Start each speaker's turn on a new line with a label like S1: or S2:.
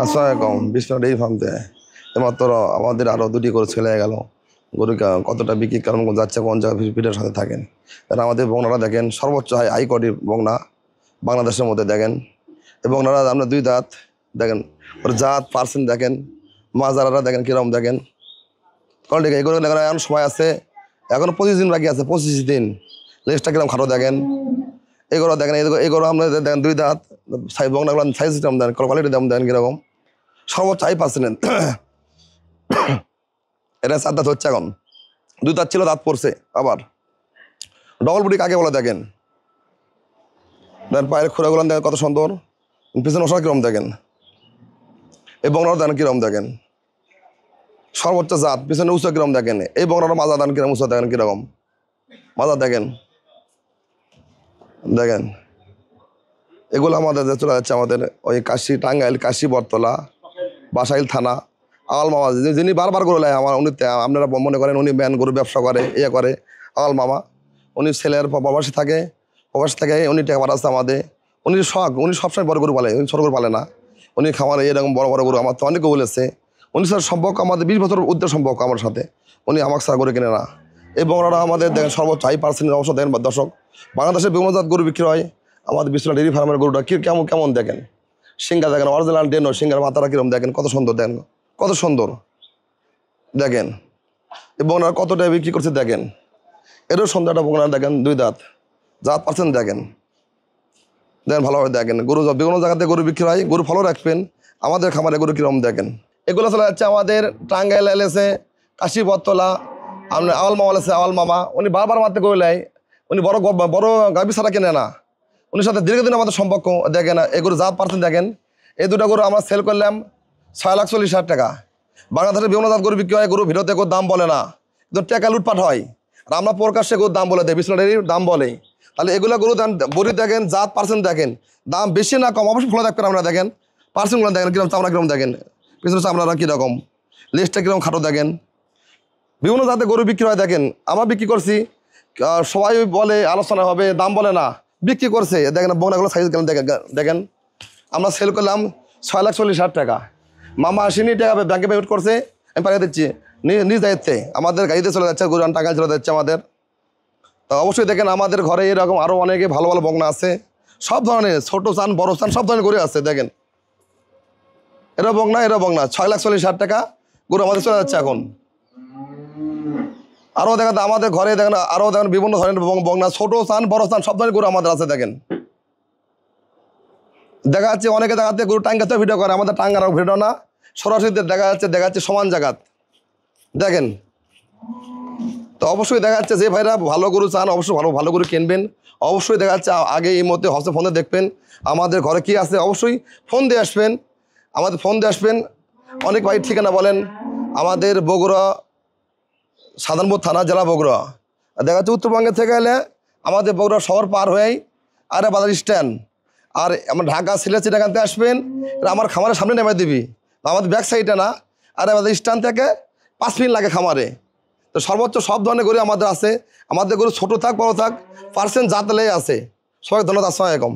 S1: আসসালামু আলাইকুম। Vishnu dairy farm থেকে এইমাত্র আমাদের আরও দুটি গরু ছেলে গেল। গরু কতটা বিক্রি কারণ যাচ্ছে কোন জায়গায় ভিড়ের সাথে থাকেন। এরা আমাদের বগনারা দেখেন সর্বোচ্চ হাই কোয়ালিটির বগনা বাংলাদেশের মধ্যে দেখেন। এই বগনারা আপনার দুই দাঁত দেখেন, ওর জাত পার্সেন্ট দেখেন, মাজারারা দেখেন কীরকম দেখেন কোয়ালিটি। এগুলো দেখেন এখন সময় আছে, এখনও 25 দিন বাকি আছে, 25 দিন। লেজটা কীরকম খাটো দেখেন, এগুলো দেখেন, এগুলো আপনার দেখেন দুই দাঁত বগনাগুলো সাইজ কীরকম দেন, কোয়ালিটি দাম দেন কীরকম, সর্বোচ্চ হাই পার্সেন্ট। এটা 4 দাঁত হচ্ছে, এখন 2 দাঁত ছিল, দাঁত পড়ছে আবার। ডবল বডি কাকে বলে দেখেন, পায়ের খুঁড়াগুলো দেখেন কত সুন্দর, পিছনে মশলা কিরম দেখেন, এই বগনার দেখেন কিরম দেখেন, সর্বোচ্চ জাত পিছনে উঁচু কিরম দেখেন, এই বগনার মাজা দেন কিরম উঁচু দেখেন কিরকম মাজা দেখেন দেখেন। এগুলো আমাদের চলে যাচ্ছে আমাদের ওই কাশি, টাঙ্গাইল, কাশি, বটতলা, বাসাইল থানা, আওয়াল মামা, যিনি বারবার করে নেয় আমার। উনি আপনারা মনে করেন উনি ম্যান গরু ব্যবসা করে, করে আওয়াল মামা। উনি ছেলের প্রবাসী থাকে, উনি টাকা পাঠাচ্ছে আমাদের। উনি শখ, উনি সবসময় বড় গরু পালে, উনি ছোট গরু পালে না। উনি খামারে এরকম বড় বড় গরু আমার তো অনেকে বলেছে। উনি স্যার সম্পর্ক আমাদের 20 বছর উদ্যোগ সম্পর্ক আমার সাথে। উনি আমাকে ছাড়া গরু কিনে না। এবং ওনারা আমাদের দেখেন সর্বোচ্চ হাই পার্সেন্টের অবশ্য দেখেন দর্শক। বাংলাদেশের বিভিন্ন জাত গরু বিক্রি হয়, আমাদের বিশ্বনাথ ডেইরি ফার্মের গরুটা কেমন কেমন দেখেন, সিঙ্গা দেখেন, অরিজিনাল ডেনো সিঙ্গার মাথাটা কিরম দেখেন, কত সুন্দর দেখেন, কত সুন্দর দেখেন। এবং ওনারা কত টাকা বিক্রি করছে দেখেন। এরও সুন্দর একটা বগনা দেখেন, 2 দাঁত, জাত পার্সেন্ট দেখেন ভালোভাবে দেখেন। গরু বিভিন্ন জায়গাতে গরু বিক্রি হয়, গরু ফলো রাখবেন। আমাদের খামারে গরু কিরম দেখেন। এগুলো চলে যাচ্ছে আমাদের টাঙ্গাইল এলেছে, কাশি, বটতলা, আপনার আওয়াল মামা এলেছে, আওয়াল মামা। উনি বারবার মারতে গরু নেয়, উনি বড় গাভী ছাড়া কেনে না। উনির সাথে দীর্ঘদিন আমাদের সম্পর্ক দেখেন। এই গরু জাত পার্সেন্ট দেখেন। এই দুটো গরু আমরা সেল করলাম 6,40,000 টাকা। বাংলাদেশের বিভিন্ন জাত গরু বিক্রি হয়, গরু ভিডিওতে গরুর দাম বলে না, কিন্তু টাকা লুটপাট হয়। আর আমরা প্রকাশ্যে গরুর দাম বলে দেয়, বিশ্বনাথের দাম বলে। তাহলে এগুলো গরু বড়ি দেখেন, জাত পার্সেন্ট দেখেন, দাম বেশি না কম অবশ্যই ফলো দেখবেন। আমরা দেখেন পার্সেন্টগুলো দেখেন কিরকম, চামড়া কিরকম দেখেন, পিছনে চামড়াটা কীরকম, লেজটা কিরকম খাটো দেখেন। বিভিন্ন জাতের গরু বিক্রি হয় দেখেন। আমরা বিক্রি করছি, সবাই বলে আলোচনা হবে, দাম বলে না, বিক্রি করছে দেখেন। বগনাগুলো সাইজ কেন দেখেন। আমরা সেল করলাম 6,40,000 টাকা। মামা আসেনি, টাকা ব্যাংকে পেমেন্ট করছে, আমি পাঠিয়ে দিচ্ছি নিজ দায়িত্বে। আমাদের গাড়িতে চলে যাচ্ছে, গুরান টাকা চলে যাচ্ছে আমাদের। তো অবশ্যই দেখেন আমাদের ঘরে এরকম আরও অনেকে ভালো ভালো বগনা আছে, সব ধরনের, ছোটো চান বড় চান সব ধরনের গরু আছে দেখেন। এরা বগনা 6,40,000 টাকা গরু আমাদের চলে যাচ্ছে এখন। আরও দেখেন আমাদের ঘরে দেখেন, আরও দেখেন বিভিন্ন ধরনের বগনা, ছোটো চান বড় চান সব ধরনের গরু আমাদের আছে দেখেন। দেখা যাচ্ছে অনেকে দেখাচ্ছে গরু টাঙ্গাতে ভিডিও করে, আমাদের টাঙ্গার ভিডিও না, সরাসরি দেখা যাচ্ছে সমান জায়গাত দেখেন। তো অবশ্যই দেখা যাচ্ছে যে ভাইরা ভালো গরু চান অবশ্যই ভালো গরু কিনবেন। অবশ্যই দেখা যাচ্ছে আগে এই মধ্যে হচ্ছে ফোনে দেখবেন আমাদের ঘরে কি আছে, অবশ্যই ফোন দিয়ে আসবেন, আমাদের ফোন দিয়ে আসবেন। অনেক ভাই ঠিকানা বলেন, আমাদের বগুড়া সাধারণপুর থানা, জেলা বগুড়া। দেখা যাচ্ছে উত্তরবঙ্গে থেকে এলে আমাদের বগুড়া শহর পার হয়েই আরে বাজার স্ট্যান্ড, আর আমার ঢাকা সিলেট চিটাগানতে আসবেন, আমার খামারের সামনে নেমে দিবি, আমাদের ব্যাক সাইডে না, আরে বাজার স্ট্যান্ড থেকে 5 মিনিট লাগে খামারে। তো সর্বোচ্চ সব ধরনের গরু আমাদের আছে। আমাদের গরু ছোটো থাক বড়ো থাক পার্সেন্ট জাতলেই আছে। সবাই ধন্যবাদ। আসসালামু আলাইকুম।